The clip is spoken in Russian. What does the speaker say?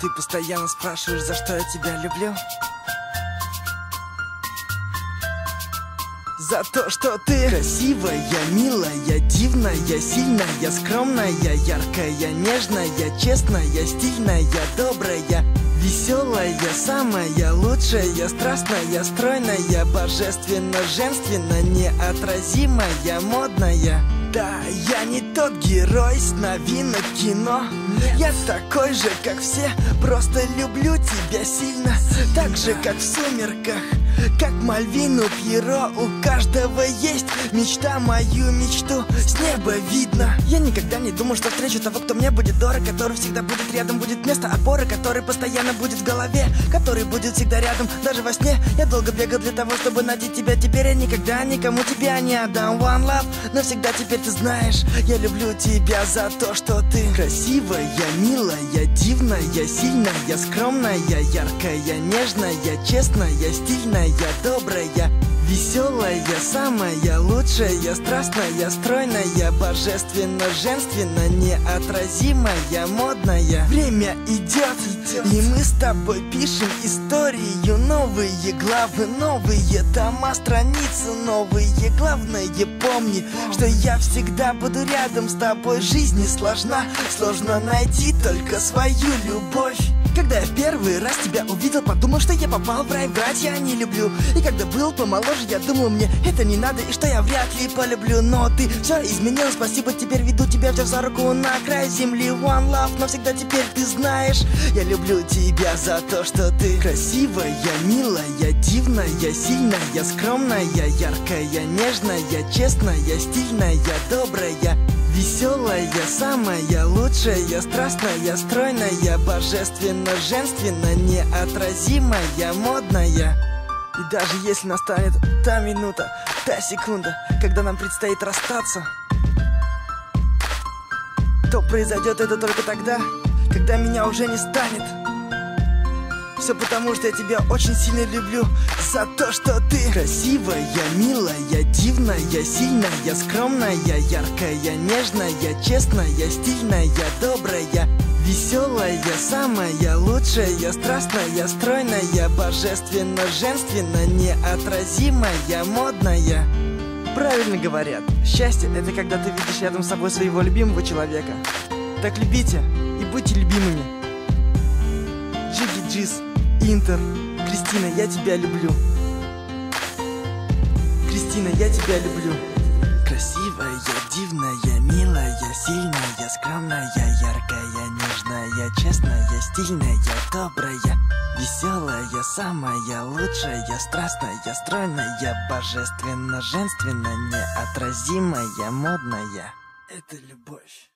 Ты постоянно спрашиваешь, за что я тебя люблю. За то, что ты красивая, милая, дивная, сильная, скромная, яркая, нежная, честная, стильная, добрая, веселая, самая лучшая, страстная, стройная, божественно, женственно, неотразимая, модная. Да, я не тот герой с новинок кино. Нет. Я такой же, как все, просто люблю тебя сильно. Так же, как в «Сумерках», как Мальвину Пьеро. У каждого есть мечта, мою мечту с неба видно. Я никогда не думал, что встречу того, кто мне будет дорог, который всегда будет рядом, будет место опоры, который постоянно будет в голове, который будет всегда рядом, даже во сне. Я долго бегал для того, чтобы найти тебя. Теперь я никогда никому тебя не отдам. One love, навсегда теперь ты знаешь, я люблю тебя за то, что ты красивая, милая, дивная, сильная, скромная, яркая, нежная, честная, стильная, добрая, веселая, самая лучшая, страстная, стройная, божественно, женственно, неотразимая, модная. Время идет, и мы с тобой пишем историю. Новые главы, новые тома, страницы новые. Главное, помни, что я всегда буду рядом с тобой. Жизнь не сложна, сложно найти только свою любовь. Когда я в первый раз тебя увидел, подумал, что я попал в рай, врать я не люблю. И когда был помоложе, я думал, мне это не надо, и что я вряд ли полюблю. Но ты все изменил, спасибо, теперь веду тебя, взяв за руку на край земли. One love, навсегда теперь ты знаешь, я люблю тебя за то, что ты красивая, милая, дивная, сильная, скромная, яркая, нежная, честная, стильная, добрая, веселая, самая лучшая, страстная, стройная, божественно, женственно, неотразимая, модная. И даже если настанет та минута, та секунда, когда нам предстоит расстаться, то произойдет это только тогда, когда меня уже не станет. Все потому, что я тебя очень сильно люблю. За то, что ты красивая, милая, дивная, сильная, скромная, яркая, нежная, честная, стильная, добрая, веселая, самая лучшая, страстная, стройная, божественно, женственно, неотразимая, модная. Правильно говорят, счастье — это когда ты видишь рядом с собой своего любимого человека. Так любите и будьте любимыми. Джиги Джиз, Интер, Кристина, я тебя люблю. Кристина, я тебя люблю. Красивая, дивная, милая, сильная, скромная, яркая, нежная, честная, стильная, добрая, веселая, самая лучшая, страстная, стройная, божественно, женственно, неотразимая, модная. Это любовь.